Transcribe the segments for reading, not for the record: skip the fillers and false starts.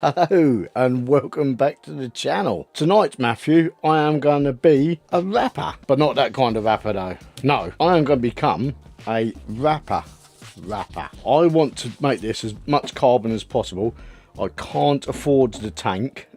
Hello and welcome back to the channel. Tonight, Matthew, I am going to be a rapper, but not that kind of rapper though. No, I am going to become a rapper. I want to make this as much carbon as possible. I can't afford the tank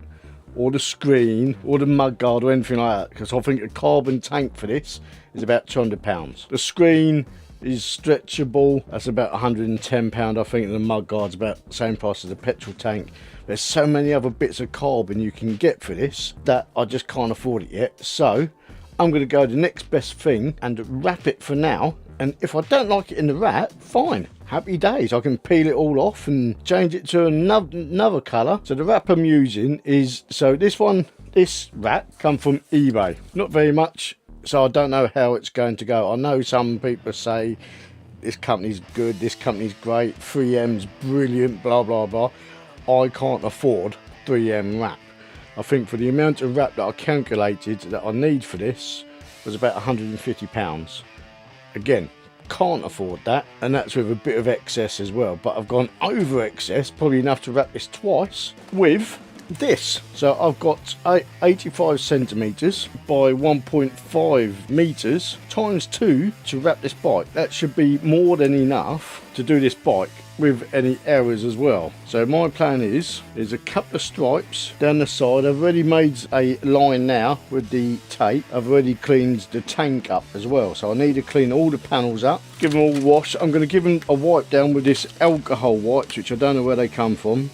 or the screen or the mudguard or anything like that, because I think a carbon tank for this is about £200. The screen is stretchable, that's about £110 I think, and the mudguard's about the same price as the petrol tank. There's so many other bits of carbon you can get for this that I just can't afford it yet, so I'm going to go the next best thing and wrap it for now. And if I don't like it in the wrap, fine, happy days, I can peel it all off and change it to another colour. So the wrap I'm using is, so this wrap come from eBay, not very much, so I don't know how it's going to go. I know some people say this company's good, this company's great, 3M's brilliant, blah blah blah. I can't afford 3M wrap. I think for the amount of wrap that I calculated that I need for this was about £150. Again, can't afford that, and that's with a bit of excess as well, but I've gone over excess, probably enough to wrap this twice with this. So I've got 85 centimeters by 1.5 meters times 2 to wrap this bike. That should be more than enough to do this bike with any errors as well. So my plan is a couple of stripes down the side. I've already made a line now with the tape. I've already cleaned the tank up as well, so I need to clean all the panels up, give them all a wash. I'm going to give them a wipe down with this alcohol wipes, which I don't know where they come from.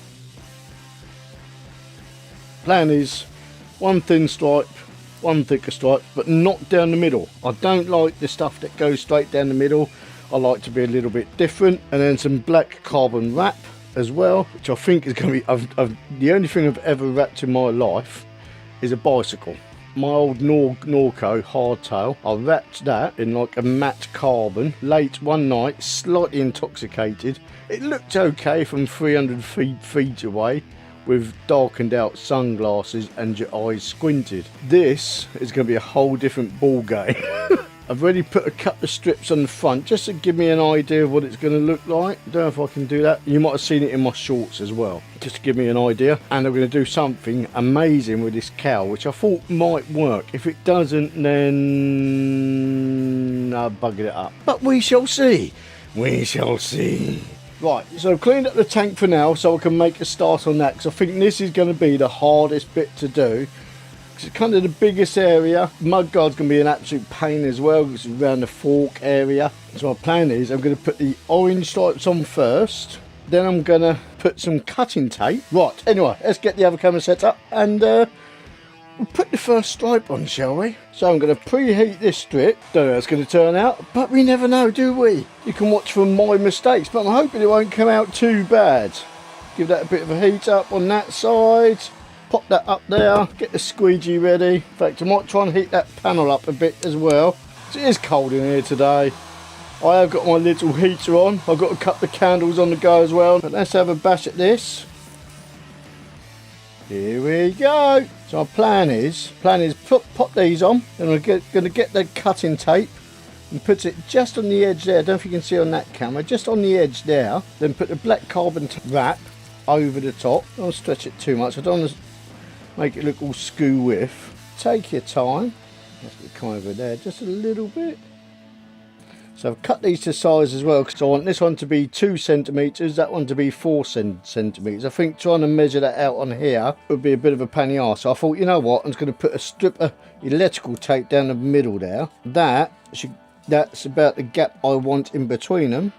Plan is one thin stripe, one thicker stripe, but not down the middle. I don't like the stuff that goes straight down the middle. I like to be a little bit different. And then some black carbon wrap as well, which I think is going to be the only thing I've ever wrapped in my life is a bicycle. My old Norco hardtail, I wrapped that in like a matte carbon late one night, slightly intoxicated. It looked okay from 300 feet away, with darkened out sunglasses and your eyes squinted. This is going to be a whole different ball game. I've already put a couple of strips on the front just to give me an idea of what it's going to look like. I don't know if I can do that. You might have seen it in my shorts as well, just to give me an idea. And I'm going to do something amazing with this cowl, which I thought might work. If it doesn't, then I'll bugger it up. But we shall see. We shall see. Right, so I've cleaned up the tank for now, so I can make a start on that, because I think this is going to be the hardest bit to do. It's kind of the biggest area. Mudguard's going to be an absolute pain as well, because it's around the fork area. So my plan is I'm going to put the orange stripes on first, then I'm going to put some cutting tape. Right, anyway, let's get the other camera set up and we'll put the first stripe on, shall we? So I'm going to preheat this strip. Don't know how it's going to turn out, but we never know, do we? You can watch from my mistakes, but I'm hoping it won't come out too bad. Give that a bit of a heat up on that side. Pop that up there, get the squeegee ready. In fact, I might try and heat that panel up a bit as well. It is cold in here today. I have got my little heater on. I've got a couple of candles on the go as well. But let's have a bash at this. Here we go. So our plan is pop these on. Then we're going to get the cutting tape and put it just on the edge there. I don't know if you can see on that camera, just on the edge there. Then put the black carbon wrap over the top. Don't stretch it too much. I don't want to make it look all skoo with. Take your time. Let's get kind of over there just a little bit. So I've cut these to size as well, because I want this one to be 2 centimeters, that one to be 4 centimeters. I think trying to measure that out on here would be a bit of a pain in the arse. So I thought, you know what, I'm just going to put a strip of electrical tape down the middle there. That's about the gap I want in between them.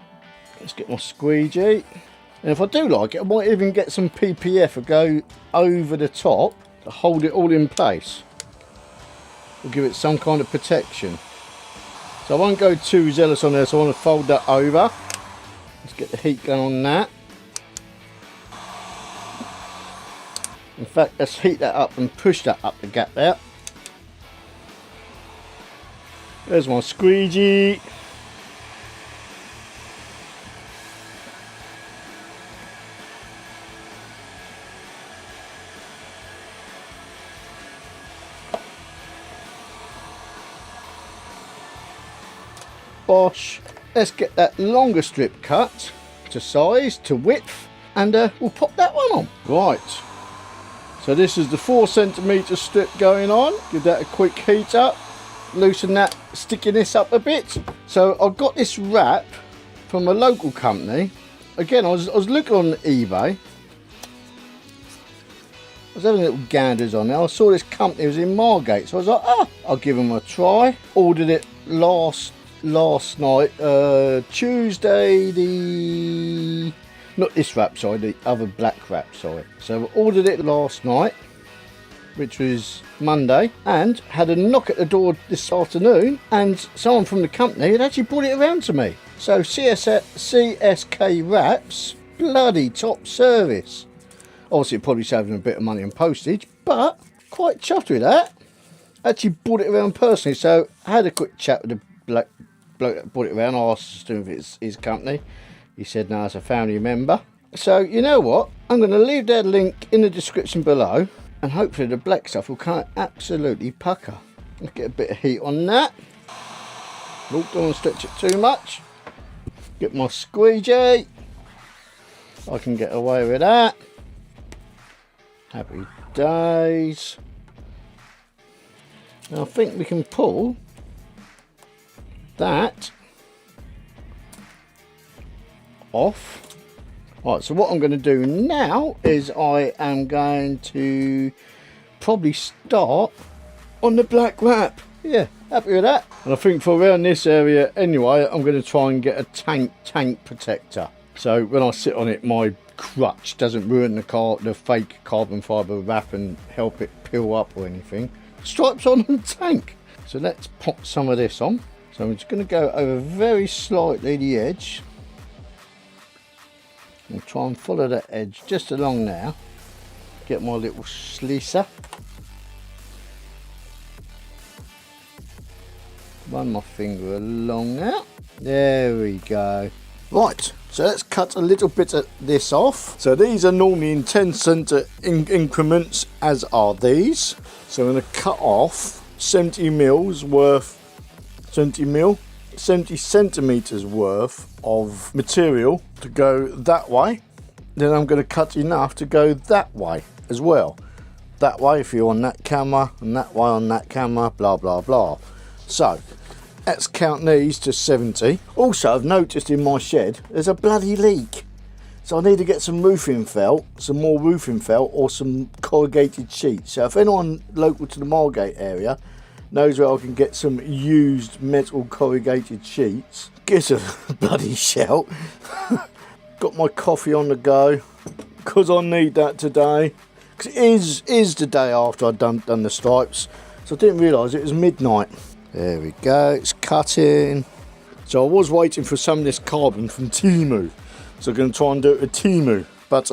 Let's get my squeegee. And if I do like it, I might even get some PPF and go over the top to hold it all in place. We'll give it some kind of protection. So I won't go too zealous on there, so I want to fold that over. Let's get the heat going on that. In fact, let's heat that up and push that up the gap there. There's my squeegee. Bosh. Let's get that longer strip cut to size, to width, and we'll pop that one on. Right, so this is the 4cm strip going on. Give that a quick heat up, loosen that stickiness up a bit. So I've got this wrap from a local company. Again, I was looking on eBay. I was having little ganders on there. I saw this company was in Margate, so I was like, I'll give them a try. Ordered it last night, Tuesday, not this wrap, sorry, the other black wrap, sorry. So I ordered it last night, which was Monday, and had a knock at the door this afternoon, and someone from the company had actually brought it around to me. So CSK Wraps, bloody top service. Obviously it probably saving a bit of money on postage, but quite chuffed with that. Actually brought it around personally, so I had a quick chat with the bloke that brought it around. I asked him if it's his company. He said no, it's a family member. So you know what, I'm going to leave that link in the description below, and hopefully the black stuff will come absolutely pucker. Let's get a bit of heat on that. Oh, don't want to stretch it too much. Get my squeegee. I can get away with that. Happy days. Now I think we can pull that off. Right, so what I'm going to do now is I am going to probably start on the black wrap. Yeah, happy with that. And I think for around this area anyway, I'm going to try and get a tank protector. So when I sit on it, my crutch doesn't ruin the fake carbon fibre wrap and help it peel up or anything. Stripes on the tank. So let's pop some of this on. So I'm just going to go over very slightly the edge. And try and follow that edge just along now. Get my little slicer. Run my finger along now. There we go. Right, so let's cut a little bit of this off. So these are normally in 10cm increments, as are these. So I'm going to cut off 70 centimeters worth of material to go that way. Then I'm going to cut enough to go that way as well. That way if you're on that camera, and that way on that camera, blah blah blah. So let's count these to 70. Also, I've noticed in my shed there's a bloody leak, so I need to get some roofing felt, some more roofing felt, or some corrugated sheets. So if anyone local to the Margate area knows where I can get some used metal corrugated sheets, give us a bloody shout. Got my coffee on the go because I need that today, because it is the day after I've done the stripes, so I didn't realise it was midnight. There we go, it's cutting. So I was waiting for some of this carbon from Temu, so I'm going to try and do it with Temu, but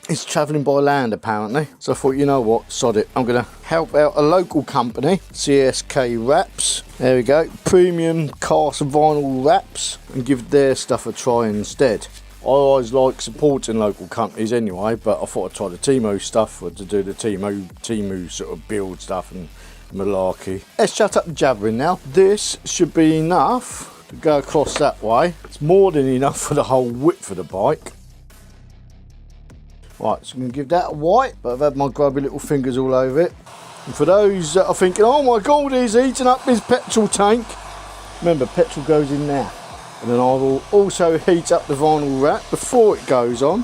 it's travelling by land apparently. So I thought, you know what, sod it, I'm going to help out a local company, CSK Wraps. There we go, premium cast vinyl wraps, and give their stuff a try instead. I always like supporting local companies anyway, but I thought I'd try the Temu stuff, or to do the Temu sort of build stuff and malarkey. Let's shut up the jabbering now. This should be enough to go across that way. It's more than enough for the whole width of the bike. Right, so I'm going to give that a wipe, but I've had my grubby little fingers all over it. And for those that are thinking, oh my god, he's eating up his petrol tank, remember, petrol goes in there. And then I will also heat up the vinyl wrap before it goes on.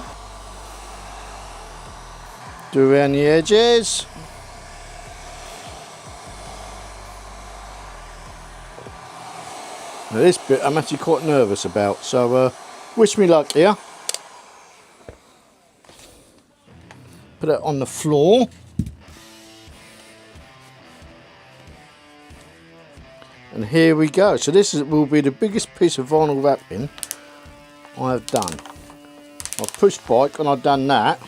Do around the edges. Now this bit I'm actually quite nervous about, so wish me luck here. Put it on the floor. And here we go. So this will be the biggest piece of vinyl wrapping I have done. I've pushed bike and I've done that.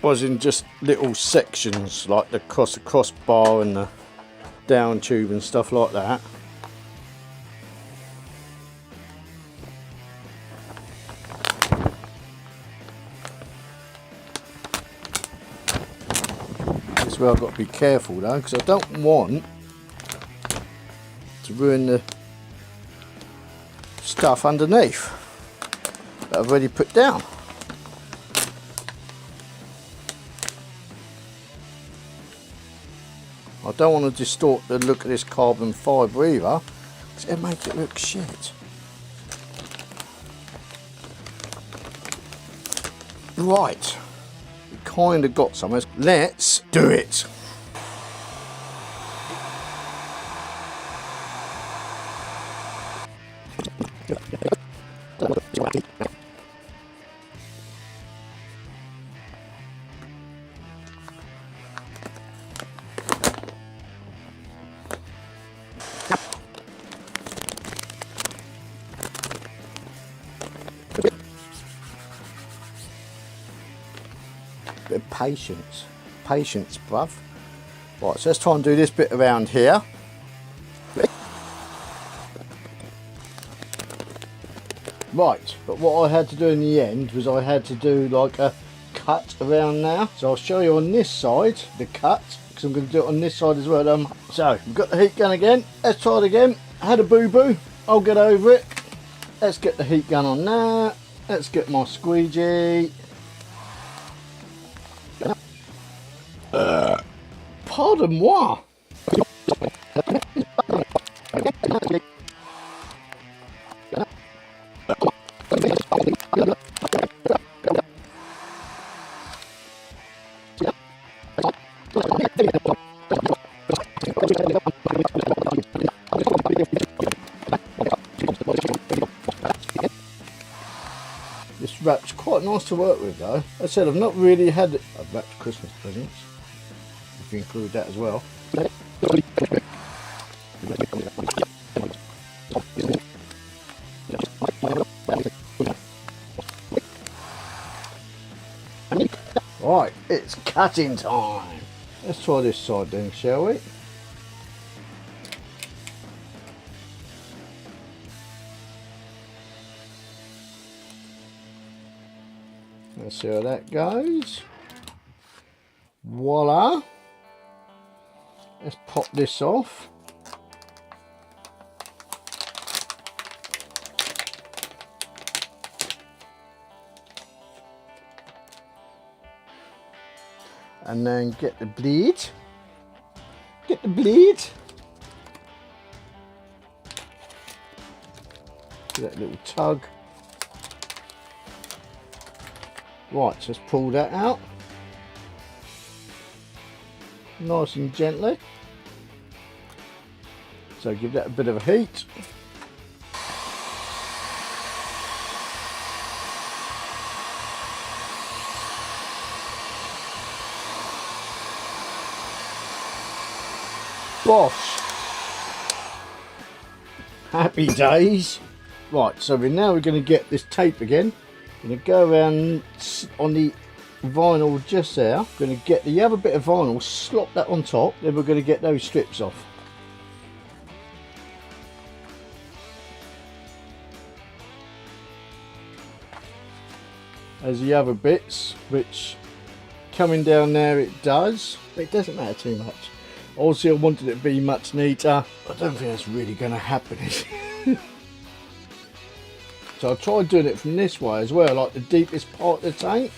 Was in just little sections like the crossbar and the down tube and stuff like that. This is where I've got to be careful though, because I don't want to ruin the stuff underneath. that I've already put down. I don't want to distort the look of this carbon fibre either, because it'll make it look shit. Right, we kind of got somewhere. Let's do it. Bit of patience, bruv. Right, so let's try and do this bit around here. Right, but what I had to do in the end was I had to do like a cut around now. So I'll show you on this side the cut, because I'm going to do it on this side as well. So we've got the heat gun again. Let's try it again. I had a boo-boo. I'll get over it. Let's get the heat gun on now. Let's get my squeegee. Pardon moi. This wrap's quite nice to work with though. As I said, I've not really had it. I've wrapped Christmas presents, if you include that as well. Right, it's cutting time. Let's try this side then, shall we? Let's see how that goes. Voila. Let's pop this off. And then get the bleed. Get the bleed. Give that little tug. Right, so let's pull that out. Nice and gently. So give that a bit of a heat. Bosh. Happy days. Right, so we're going to get this tape again. Going to go around on the vinyl just there. Going to get the other bit of vinyl, slop that on top. Then we're going to get those strips off. As the other bits, which coming down there it does, but it doesn't matter too much. Obviously I wanted it to be much neater. I don't think that's really going to happen, is it? So I tried doing it from this way as well, like the deepest part of the tank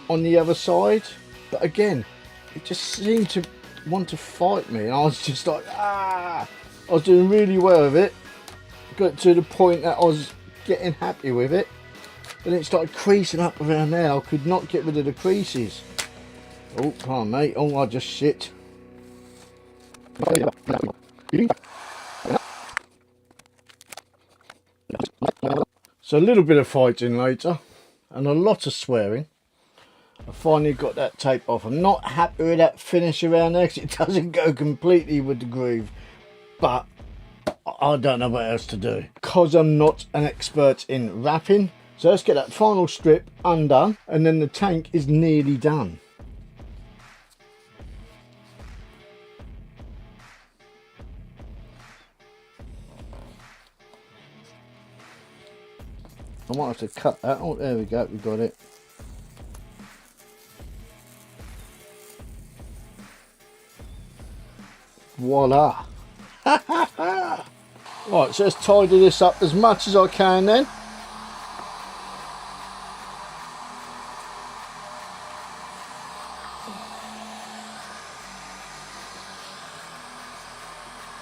on the other side. But again, it just seemed to want to fight me, and I was just like, ah! I was doing really well with it. Got to the point that I was getting happy with it. Then it started creasing up around there. I could not get rid of the creases. Oh, pardon mate. Oh, I just shit. So a little bit of fighting later and a lot of swearing. I finally got that tape off. I'm not happy with that finish around there because it doesn't go completely with the groove, but I don't know what else to do because I'm not an expert in wrapping. So let's get that final strip undone and then the tank is nearly done. I might have to cut that. Oh, there we go, we got it. Voila. Right, so let's tidy this up as much as I can then.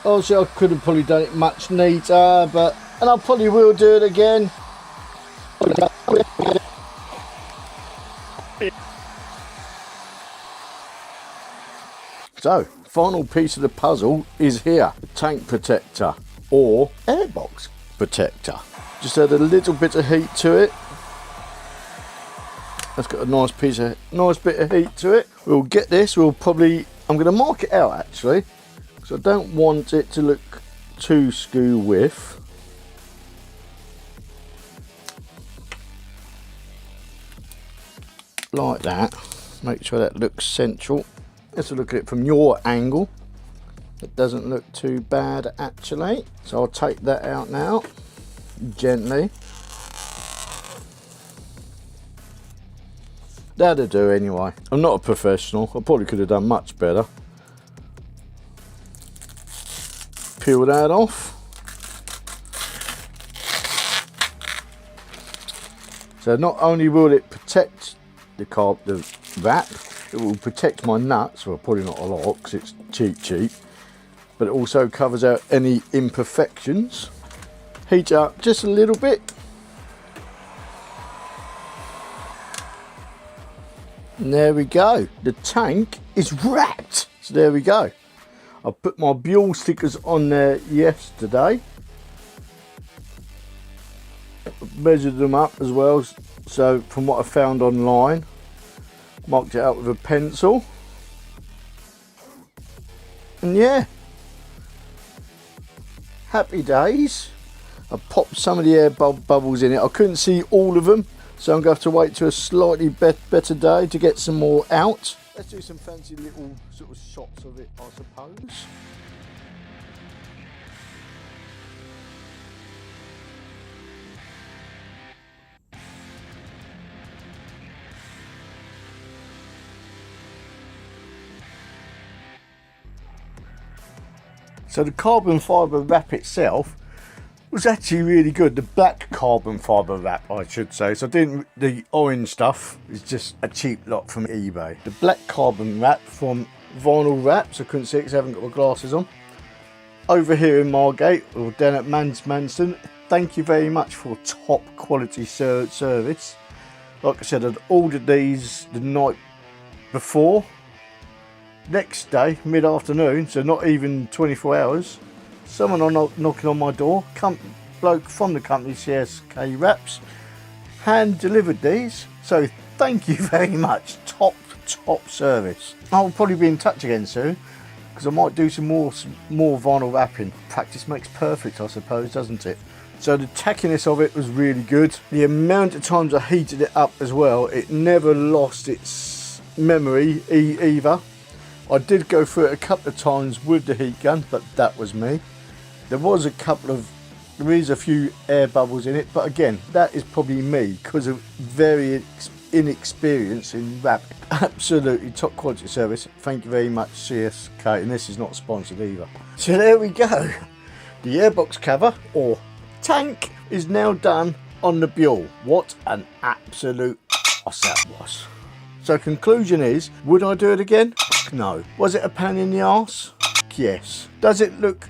Obviously I could have probably done it much neater, but, and I probably will do it again. So, final piece of the puzzle is here. Tank protector or airbox protector. Just add a little bit of heat to it. That's got a nice bit of heat to it. We'll get this, I'm going to mark it out actually, because I don't want it to look too skew with. Like that. Make sure that looks central. Let's look at it from your angle. It doesn't look too bad actually. So I'll take that out now, gently. That'll do anyway. I'm not a professional. I probably could have done much better. Peel that off. So not only will it protect the wrap, it will protect my nuts. Well, probably not a lot because it's cheap. But it also covers out any imperfections. Heat up just a little bit. And there we go. The tank is wrapped. So there we go. I put my Buell stickers on there yesterday. Measured them up as well. So from what I found online, marked it out with a pencil. And yeah, happy days. I popped some of the air bubbles in it. I couldn't see all of them, so I'm going to have to wait to a slightly better day to get some more out. Let's do some fancy little sort of shots of it, I suppose. So the carbon fibre wrap itself was actually really good. The black carbon fibre wrap, I should say. So the orange stuff is just a cheap lot from eBay. The black carbon wrap from Vinyl Wraps, I couldn't see it because I haven't got my glasses on. Over here in Margate, or down at Manston, thank you very much for top quality service. Like I said, I'd ordered these the night before. Next day, mid-afternoon, so not even 24 hours, someone knocking on my door, bloke from the company CSK Wraps, hand delivered these. So thank you very much, top service. I'll probably be in touch again soon because I might do some more vinyl wrapping. Practice makes perfect, I suppose, doesn't it? So the tackiness of it was really good. The amount of times I heated it up as well, it never lost its memory either. I did go through it a couple of times with the heat gun, but that was me. There is a few air bubbles in it, but again, that is probably me because of very inexperience in wrapping. Absolutely top quality service. Thank you very much, CSK, and this is not sponsored either. So there we go. The airbox cover, or tank, is now done on the Buell. What an absolute ass that was. So conclusion is, would I do it again? No. Was it a pain in the arse? Yes. Does it look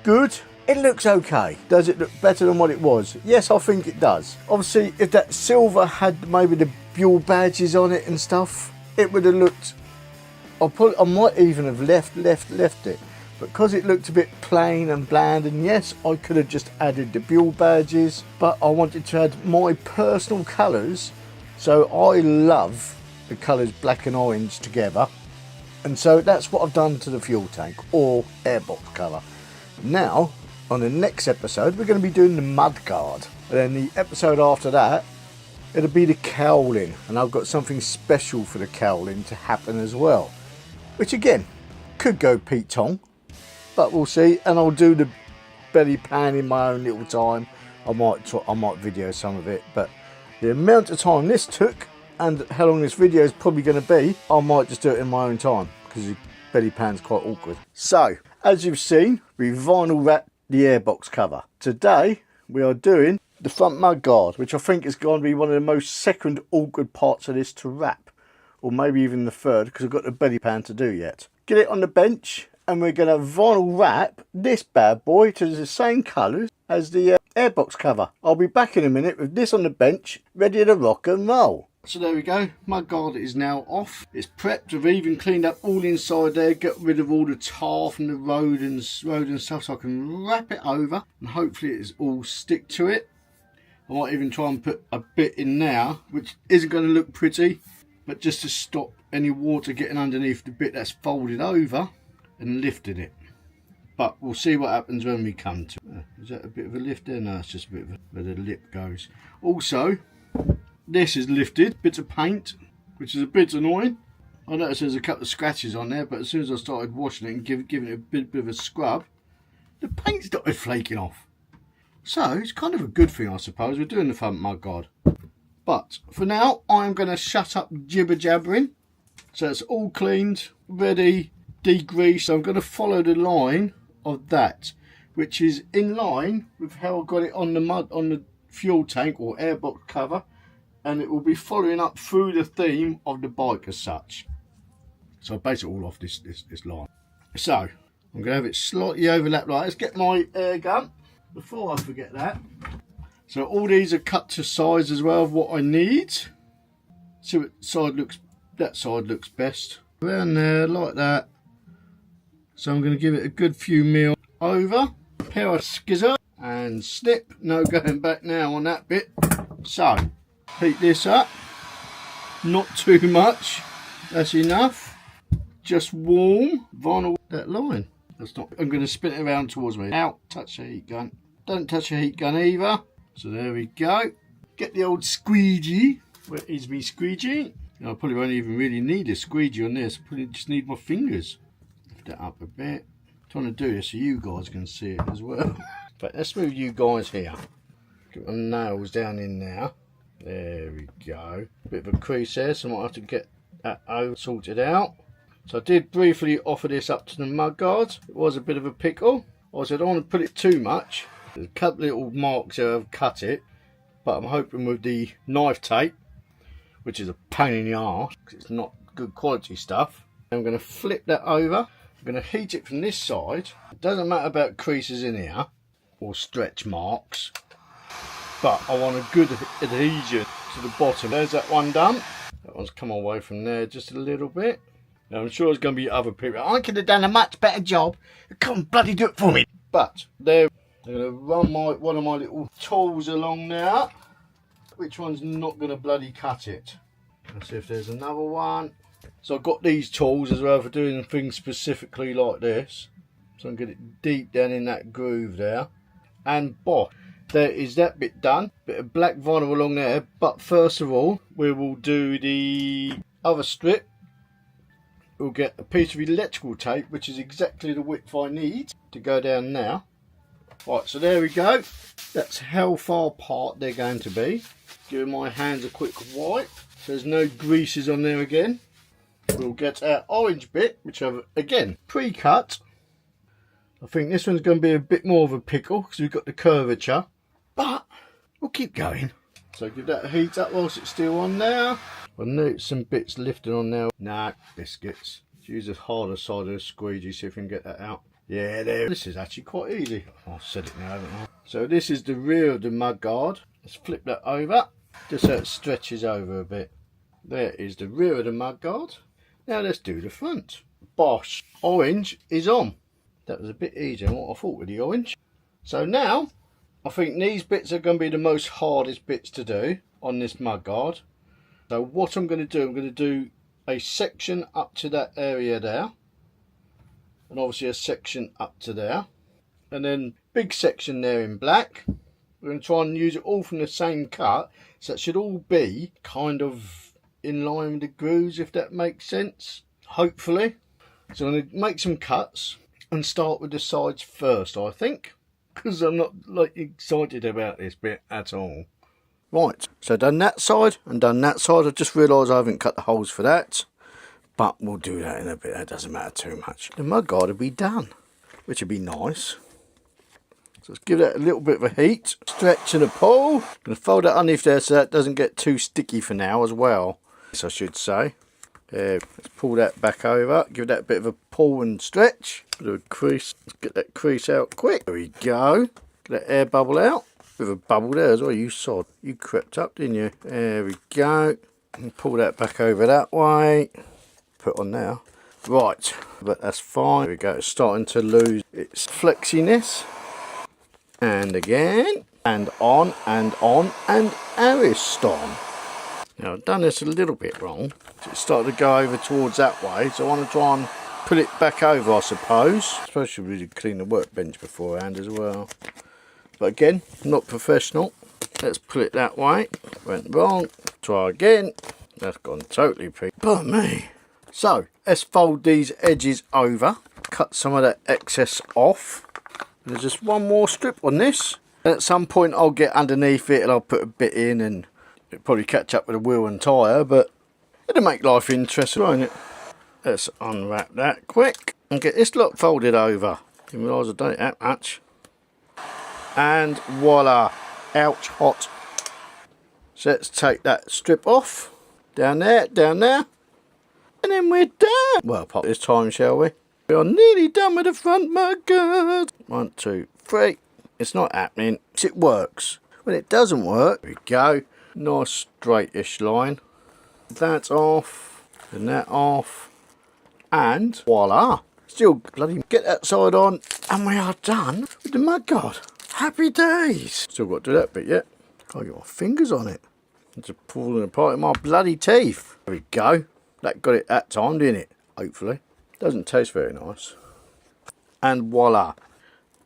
good? It looks okay. Does it look better than what it was? Yes, I think it does. Obviously, if that silver had maybe the Buell badges on it and stuff, it would have looked... I might even have left it. But because it looked a bit plain and bland, and yes, I could have just added the Buell badges, but I wanted to add my personal colours. So I love the colours black and orange together, and so that's what I've done to the fuel tank or airbox cover. Now on the next episode we're going to be doing the mudguard, and then the episode after that it'll be the cowling, and I've got something special for the cowling to happen as well, which again could go Pete Tong, but we'll see. And I'll do the belly pan in my own little time. I might video some of it, but the amount of time this took and how long this video is probably going to be, I might just do it in my own time because the belly pan's quite awkward. So as you've seen, we vinyl wrapped the airbox cover. Today we are doing the front mud guard, which I think is going to be one of the most second awkward parts of this to wrap, or maybe even the third, because I've got the belly pan to do yet. Get it on the bench And we're going to vinyl wrap this bad boy to the same colours as the airbox cover. I'll be back in a minute with this on the bench, ready to rock and roll. So there we go, mudguard is now off. It's prepped. I've even cleaned up all inside there, got rid of all the tar from the road and stuff, so I can wrap it over and hopefully it's all stick to it. I might even try and put a bit in now, which isn't going to look pretty, but just to stop any water getting underneath the bit that's folded over and lifted it. But we'll see what happens when we come to it. Is that a bit of a lift there? No, it's just a bit of where the lip goes. Also, this is lifted, bits of paint, which is a bit annoying. I noticed there's a couple of scratches on there, but as soon as I started washing it and giving it a bit of a scrub, the paint started flaking off. So it's kind of a good thing, I suppose. We're doing the front mudguard. But for now, I'm going to shut up jibber jabbering. So it's all cleaned, ready, degreased. So I'm going to follow the line of that, which is in line with how I got it on the fuel tank or airbox cover. And it will be following up through the theme of the bike as such. So I base it all off this line. So I'm going to have it slightly overlapped like. Let's get my air gun before I forget that. So all these are cut to size as well of what I need. See what side looks, that side looks best. Around there like that. So I'm going to give it a good few mil over. Pair of scissors and snip. No going back now on that bit. So heat this up. Not too much. That's enough. Just warm. Vinyl that line. That's not. I'm going to spin it around towards me. Out. Touch the heat gun. Don't touch the heat gun either. So there we go. Get the old squeegee. Where is me squeegee? I probably won't even really need a squeegee on this. I probably just need my fingers. Lift that up a bit. I'm trying to do this so you guys can see it as well. But let's move you guys here. Get my nails down in there. There we go. Bit of a crease there, so I might have to get that over sorted out. So I did briefly offer this up to the mudguard. It was a bit of a pickle. I said I don't want to put it too much. There's a couple of little marks there I've cut it, but I'm hoping with the knife tape, which is a pain in the arse because it's not good quality stuff. I'm going to flip that over. I'm going to heat it from this side. It doesn't matter about creases in here or stretch marks, but I want a good adhesion to the bottom. There's that one done. That one's come away from there just a little bit. Now I'm sure there's going to be other people. I could have done a much better job. Come bloody do it for me. But there. I'm going to run one of my little tools along there. Which one's not going to bloody cut it? Let's see if there's another one. So I've got these tools as well for doing things specifically like this. So I'm going to get it deep down in that groove there. And bosh, there is that bit done. Bit of black vinyl along there. But first of all, we will do the other strip. We'll get a piece of electrical tape, which is exactly the width I need to go down now. Right, so there we go. That's how far apart they're going to be. Giving my hands a quick wipe so there's no greases on there again. We'll get our orange bit, which I've again pre-cut. I think this one's going to be a bit more of a pickle because we've got the curvature, but we'll keep going. So give that a heat up whilst it's still on there. I note some bits lifting on there. Nah, biscuits. Let's use the harder side of the squeegee, see if we can get that out. Yeah, there. This is actually quite easy. I've said it now, haven't I? So this is the rear of the mudguard. Let's flip that over, just so it stretches over a bit. There is the rear of the mudguard. Now let's do the front. Bosh, orange is on. That was a bit easier than what I thought with the orange. So now, I think these bits are going to be the most hardest bits to do on this mudguard. So what I'm going to do, I'm going to do a section up to that area there. And obviously a section up to there, and then big section there in black. We're going to try and use it all from the same cut, so it should all be kind of in line with the grooves, if that makes sense, hopefully. So I'm going to make some cuts and start with the sides first, I think, because I'm not like excited about this bit at all. Right, so done that side and done that side. I just realised I haven't cut the holes for that. But we'll do that in a bit, that doesn't matter too much. The mudguard will be done, which would be nice. So let's give that a little bit of a heat. Stretch and a pull. I'm going to fold that underneath there so that doesn't get too sticky for now as well. Yes, I should say. Let's pull that back over, give that a bit of a pull and stretch. Bit of a crease. Let's get that crease out quick. There we go. Get that air bubble out. Bit of a bubble there as well. You sod. You crept up, didn't you? There we go. And pull that back over that way. Put on now. Right, but that's fine. There we go. It's starting to lose its flexiness. And again. And on and on and Ariston. Now I've done this a little bit wrong. It's started to go over towards that way, so I want to try and put it back over, I suppose. I suppose I should really clean the workbench beforehand as well. But again, not professional. Let's put it that way. Went wrong. Try again. That's gone totally pink. But me. So let's fold these edges over. Cut some of that excess off. There's just one more strip on this. At some point I'll get underneath it and I'll put a bit in and it'll probably catch up with the wheel and tyre, but it'll make life interesting, won't it? Let's unwrap that quick and get this lot folded over. Didn't realise I'd done it that much. And voila, ouch hot. So let's take that strip off. Down there, and then we're done. Well, pop this time, shall we? We are nearly done with the front muggers. 1, 2, 3. It's not happening. It works. When it doesn't work, there we go. Nice straightish line. That's off. And that off. And voila. Still bloody get that side on. And we are done with the mudguard. Happy days. Still got to do that bit yet. Can't get my fingers on it. It's just pulling apart in my bloody teeth. There we go. That got it that time, didn't it? Hopefully. Doesn't taste very nice. And voila.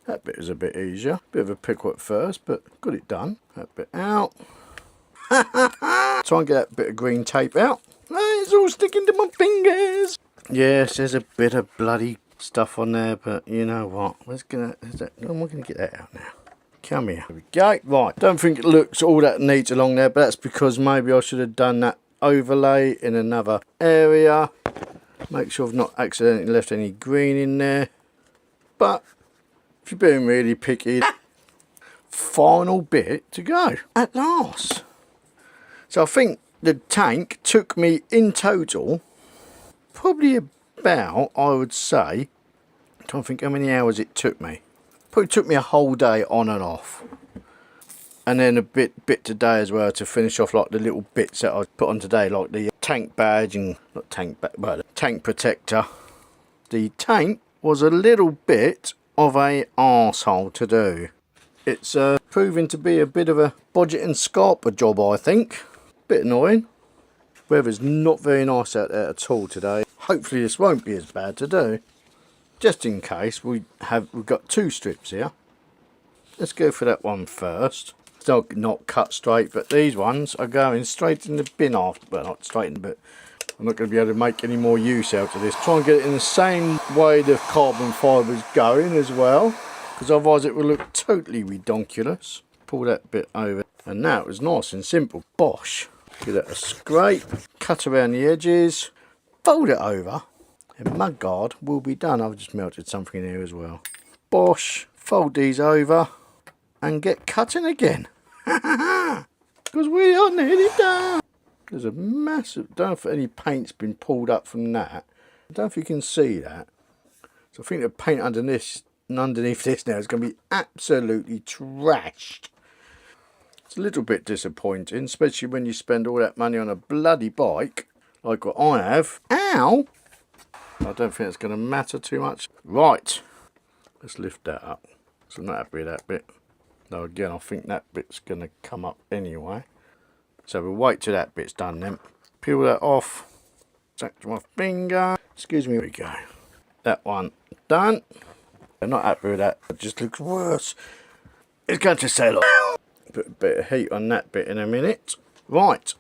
That bit was a bit easier. Bit of a pickle at first, but got it done. That bit out. Try and get that bit of green tape out. It's all sticking to my fingers. Yes, there's a bit of bloody stuff on there, but you know what? I'm going to get that out now. Come here. There we go. Right, don't think it looks all that neat along there, but that's because maybe I should have done that overlay in another area. Make sure I've not accidentally left any green in there. But if you're being really picky, final bit to go at last. So I think the tank took me in total probably about, I would say, I'm trying to think how many hours it took me. Probably took me a whole day on and off. And then a bit today as well to finish off like the little bits that I put on today, like the tank badge and not tank badge, but the tank protector. The tank was a little bit of a arsehole to do. It's proving to be a bit of a budget and scarper job, I think. Bit annoying. Weather's not very nice out there at all today. Hopefully this won't be as bad to do. Just in case, we've got 2 strips here. Let's go for that one first. Still not cut straight, but these ones are going straight in the bin after. Well, not straight in, but I'm not going to be able to make any more use out of this. Try and get it in the same way the carbon fiber's going as well, because otherwise it will look totally redonkulous. Pull that bit over, and now it was nice and simple. Bosh. Give that a scrape, cut around the edges, fold it over, and mudguard will be done. I've just melted something in here as well. Bosh. Fold these over and get cutting again. Because we are nearly done. There's a massive, don't know if any paint's been pulled up from that. I don't know if you can see that. So I think the paint underneath this now is going to be absolutely trashed. It's a little bit disappointing, especially when you spend all that money on a bloody bike like what I have. Ow! I don't think it's going to matter too much. Right, let's lift that up. So I'm not happy with that bit. Now again, I think that bit's going to come up anyway. So we'll wait till that bit's done then. Peel that off. Back to my finger. Excuse me, here we go. That one done. I'm not happy with that. It just looks worse. It's going to sail off. Put a bit of heat on that bit in a minute. Right.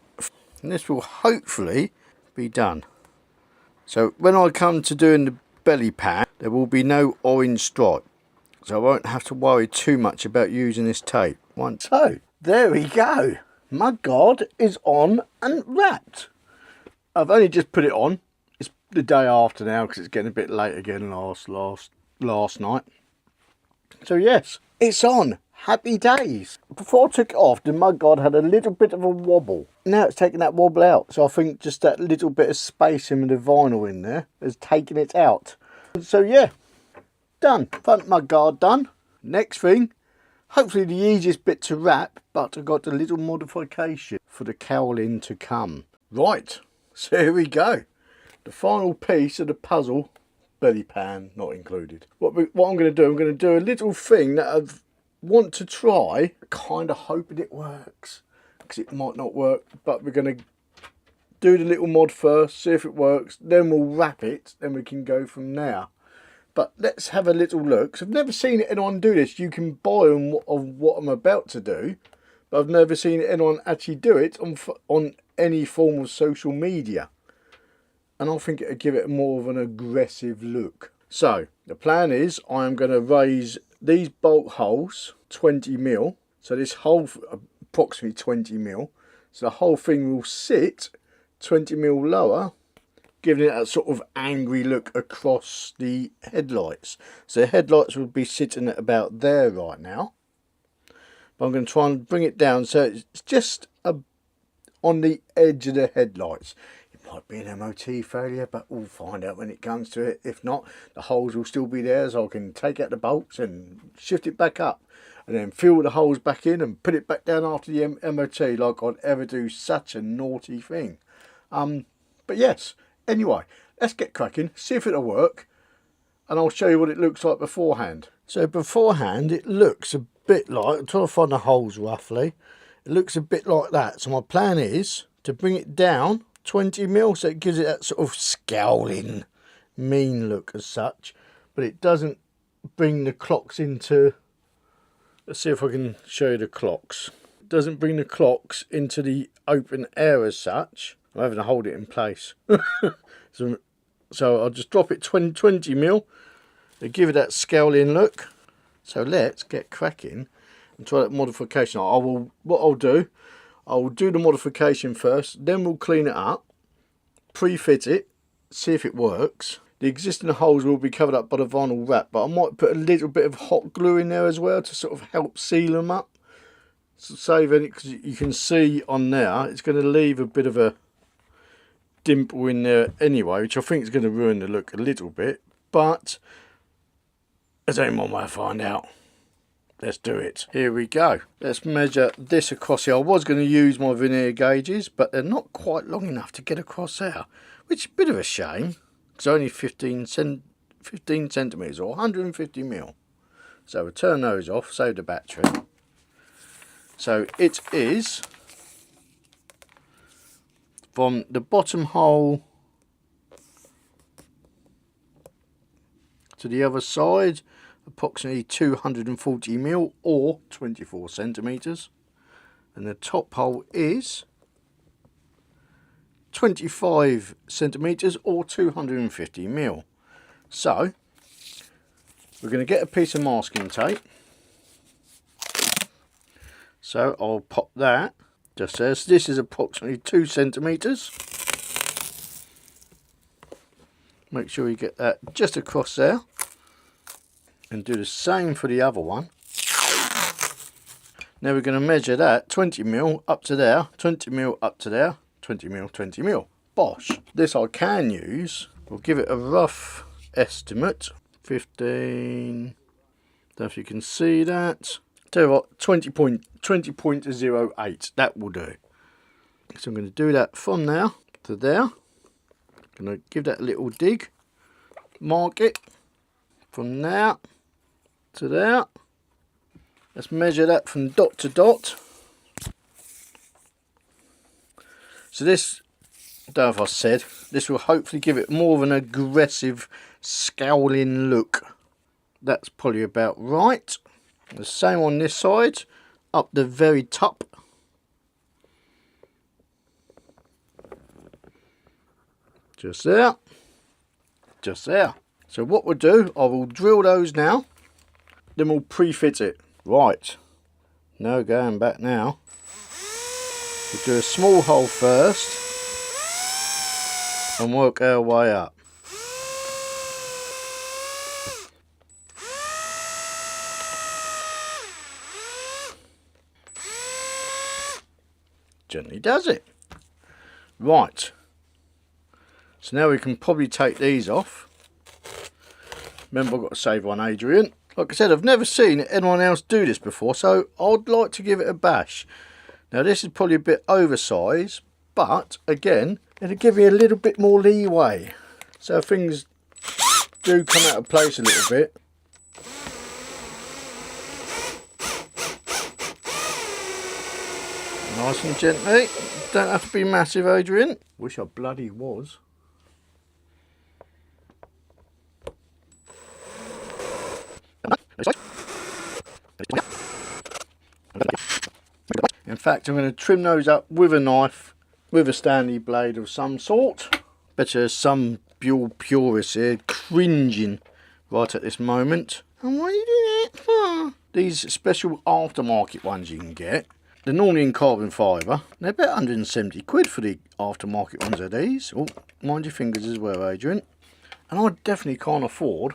And this will hopefully be done. So when I come to doing the belly pad, there will be no orange stripe. So I won't have to worry too much about using this tape. So, there we go. Mudguard is on and wrapped. I've only just put it on. It's the day after now because it's getting a bit late again last night. So yes, it's on. Happy days. Before I took it off, the mudguard had a little bit of a wobble. Now it's taken that wobble out. So I think just that little bit of space in the vinyl in there has taken it out. So yeah, done. Front mud guard done. Next thing, hopefully the easiest bit to wrap, but I got a little modification for the cowling to come. Right, so here we go. The final piece of the puzzle, belly pan not included. What I'm going to do a little thing that I want to try, kind of hoping it works, because it might not work, but we're going to do the little mod first, see if it works, then we'll wrap it, then we can go from there. But let's have a little look, 'cause I've never seen anyone do this. You can buy them of what I'm about to do, but I've never seen anyone actually do it on any form of social media. And I think it'll give it more of an aggressive look. So the plan is I am going to raise these bolt holes 20mm. So this hole approximately 20mm. So the whole thing will sit 20mm lower, giving it that sort of angry look across the headlights. So the headlights will be sitting at about there right now. But I'm going to try and bring it down so it's just on the edge of the headlights. Might be an MOT failure, but we'll find out when it comes to it. If not, the holes will still be there, so I can take out the bolts and shift it back up and then fill the holes back in and put it back down after the MOT, like I'd ever do such a naughty thing. But yes, anyway, let's get cracking, see if it'll work, and I'll show you what it looks like beforehand. So beforehand it looks a bit like, I'm trying to find the holes roughly, it looks a bit like that. So my plan is to bring it down 20mm, so it gives it that sort of scowling, mean look as such, but it doesn't bring the clocks into, let's see if I can show you the clocks. It doesn't bring the clocks into the open air as such. I'm having to hold it in place. so I'll just drop it 20mm to give it that scowling look. So let's get cracking and try that modification. What I'll do the modification first, then we'll clean it up, pre-fit it, see if it works. The existing holes will be covered up by the vinyl wrap, but I might put a little bit of hot glue in there as well to sort of help seal them up. So save any, because you can see on there, it's going to leave a bit of a dimple in there anyway, which I think is going to ruin the look a little bit, but there's only one way to find out. Let's do it. Here we go. Let's measure this across here. I was going to use my vernier gauges, but they're not quite long enough to get across there, which is a bit of a shame. It's only 15 centimetres or 150mm. So we'll turn those off, save the battery. So it is from the bottom hole to the other side, approximately 240mm or 24 centimetres, and the top hole is 25 centimetres or 250mm. So we're going to get a piece of masking tape, so I'll pop that just there. So this is approximately 2 centimetres. Make sure you get that just across there. And do the same for the other one. Now we're going to measure that 20mm up to there, 20mm up to there, 20mm, 20mm. Bosh. This I can use. We'll give it a rough estimate. 15. Don't know if you can see that. Tell you what, 20.08. That will do. So I'm going to do that from there to there. I'm going to give that a little dig. Mark it from there to there. Let's measure that from dot to dot. So this, I don't know if I said, this will hopefully give it more of an aggressive, scowling look. That's probably about right. The same on this side, up the very top. Just there. Just there. So what we'll do, I will drill those now, then we'll pre-fit it. Right, no going back now. We'll do a small hole first and work our way up. Gently does it. Right, so now we can probably take these off. Remember, I've got to save on Adrian. Like I said, I've never seen anyone else do this before, so I'd like to give it a bash. Now this is probably a bit oversized, but again, it'll give you a little bit more leeway. So things do come out of place a little bit. Nice and gently. Don't have to be massive, Adrian. Wish I bloody was. In fact, I'm going to trim those up with a knife, with a Stanley blade of some sort. Bet there's some Buell purists here cringing right at this moment. And what are you doing it for? These special aftermarket ones you can get. They're normally in carbon fibre. They're about 170 quid for the aftermarket ones of these. Oh, mind your fingers as well, Adrian. And I definitely can't afford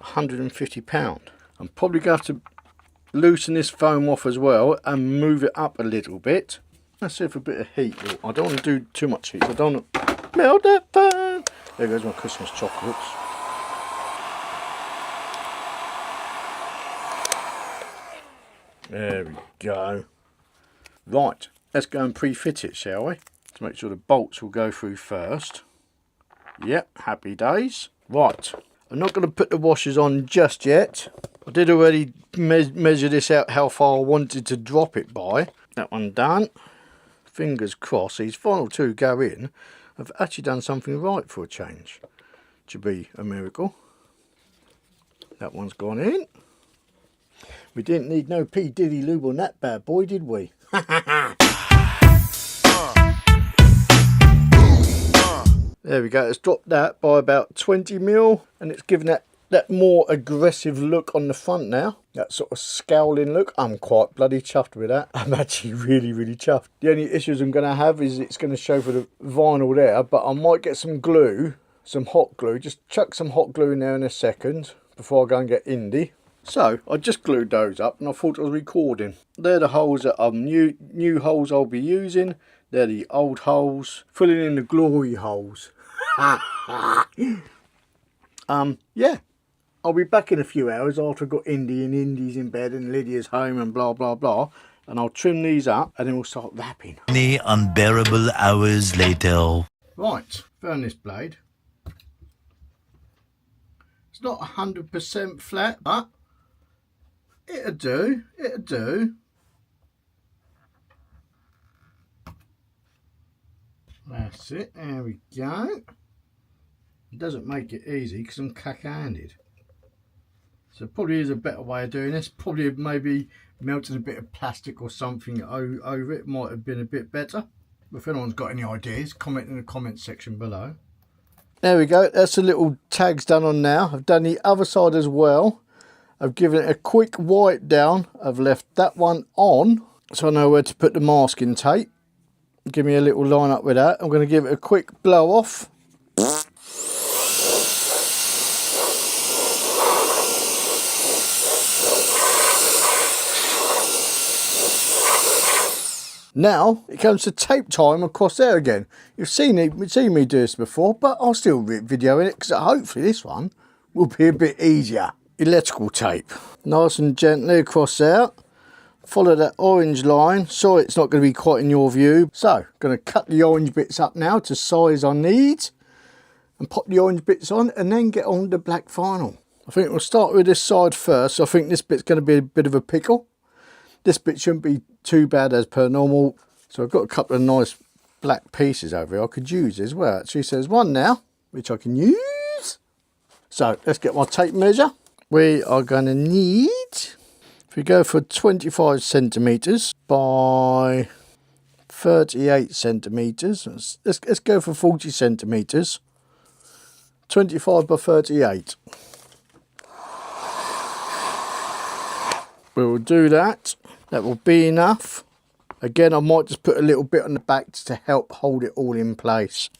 £150. I'm probably going to have to loosen this foam off as well and move it up a little bit. Let's see if a bit of heat. I don't want to do too much heat. I don't want to melt that foam. There goes my Christmas chocolates. There we go. Right, let's go and pre-fit it, shall we? To make sure the bolts will go through first. Yep, happy days. Right, I'm not going to put the washers on just yet. I did already measure this out, how far I wanted to drop it by. That one done. Fingers crossed, these final two go in. I've actually done something right for a change. To be a miracle. That one's gone in. We didn't need no P. Diddy lube on that bad boy, did we? There we go, it's dropped that by about 20 mil, and it's given that more aggressive look on the front now. That sort of scowling look. I'm quite bloody chuffed with that. I'm actually really chuffed. The only issues I'm going to have is it's going to show for the vinyl there, but I might get some glue, some hot glue. Just chuck some hot glue in there in a second before I go and get Indy. So I just glued those up and I thought I was recording. They're the holes that are new holes I'll be using. They're the old holes, filling in the glory holes. Yeah, I'll be back in a few hours after I've got Indy and Indy's in bed and Lydia's home and blah blah blah, and I'll trim these up and then we'll start wrapping. Many unbearable hours later. Right, burn this blade. It's not 100% flat, but it'll do, it'll do. That's it, there we go. It doesn't make it easy because I'm cack-handed. So probably is a better way of doing this. Probably maybe melting a bit of plastic or something over it might have been a bit better. If anyone's got any ideas, comment in the comment section below. There we go, that's the little tags done on now. I've done the other side as well. I've given it a quick wipe down. I've left that one on so I know where to put the masking tape. Give me a little line up with that. I'm going to give it a quick blow off. Now it comes to tape time across there again. You've seen me do this before, but I'll still videoing it because hopefully this one will be a bit easier. Electrical tape, nice and gently across there. Follow that orange line. Sorry it's not going to be quite in your view. So going to cut the orange bits up now to size I need and pop the orange bits on and then get on the black vinyl. I think we'll start with this side first. I think this bit's going to be a bit of a pickle. This bit shouldn't be too bad as per normal. So I've got a couple of nice black pieces over here I could use as well. Actually, so there's one now, which I can use. So let's get my tape measure. We are going to need, if we go for 25 centimetres by 38 centimetres, let's go for 40 centimetres. 25 by 38. We will do that. That will be enough. Again, I might just put a little bit on the back to help hold it all in place.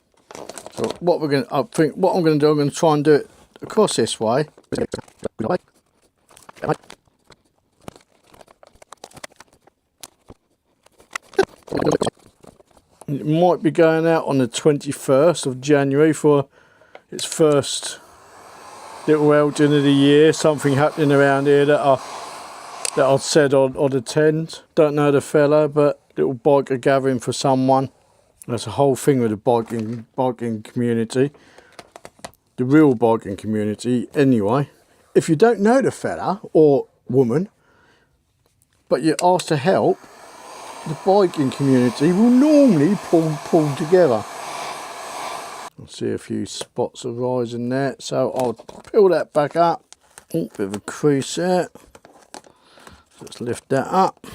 So what I'm going to do, I'm going to try and do it across this way. It might be going out on the 21st of January for its first little Elgin of the year, something happening around here that I said I'd attend. Don't know the fella, but little biker gathering for someone. That's a whole thing with the biking community. The real biking community, anyway. If you don't know the fella or woman, but you're asked to help, the biking community will normally pull together. I'll see a few spots arising there, so I'll peel that back up. Oh, bit of a crease there. Let's lift that up.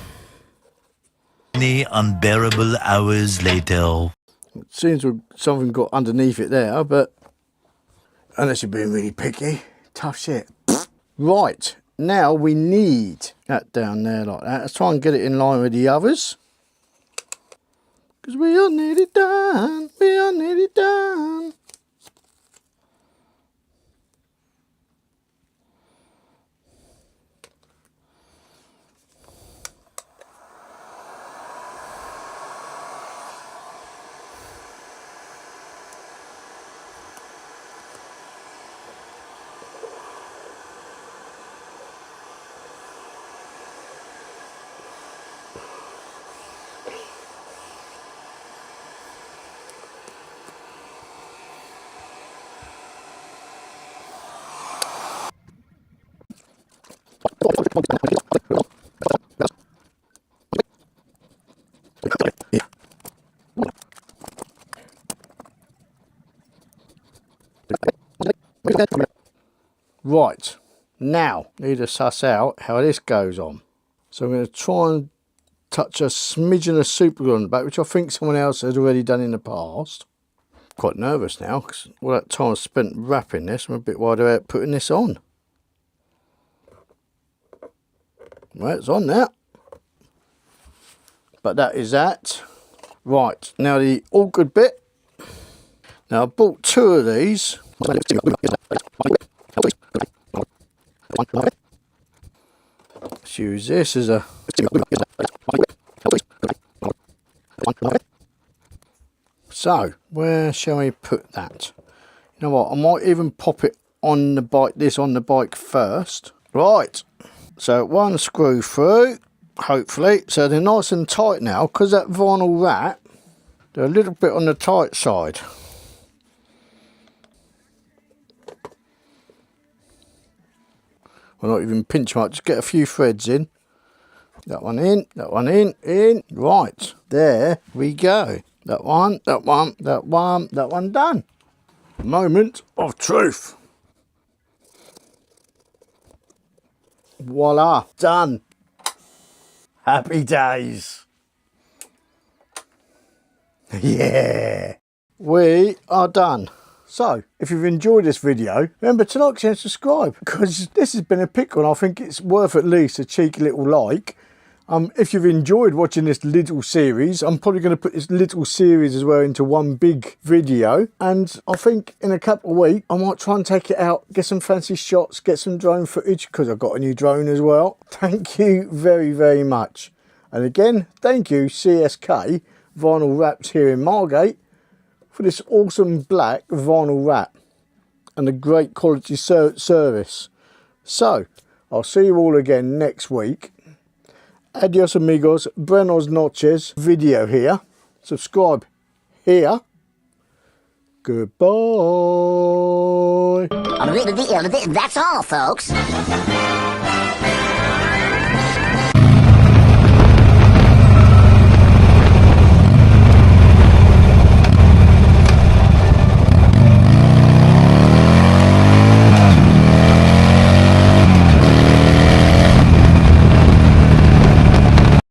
Many unbearable hours later. It seems something got underneath it there, but unless you're being really picky, tough shit. Right, now we need that down there like that. Let's try and get it in line with the others. Because we are nearly done, we are nearly done. Right, now need to suss out how this goes on. So I'm going to try and touch a smidgen of super glue on the back, which I think someone else has already done in the past. Quite nervous now because all that time I spent wrapping this, I'm a bit worried about putting this on. Right, it's on now. But that is that. Right, now the awkward bit. Now I bought 2 of these. Let's use this as a... So, where shall we put that? You know what, I might even pop it on the bike, this on the bike first. Right, so 1 screw through, hopefully. So they're nice and tight now, because that vinyl wrap, they're a little bit on the tight side. Well, not even pinch much, just get a few threads in. That one in, that one in. Right, there we go. That one, that one, that one, that one done. Moment of truth. Voila, done. Happy days. Yeah, we are done. So, if you've enjoyed this video, remember to like, share and subscribe, because this has been a pickle and I think it's worth at least a cheeky little like. If you've enjoyed watching this little series, I'm probably going to put this little series as well into one big video. And I think in a couple of weeks, I might try and take it out, get some fancy shots, get some drone footage, because I've got a new drone as well. Thank you very, very much. And again, thank you CSK Vinyl Wraps here in Margate for this awesome black vinyl wrap and a great quality service. So, I'll see you all again next week. Adios amigos, buenos noches, video here. Subscribe here. Goodbye. That's all, folks.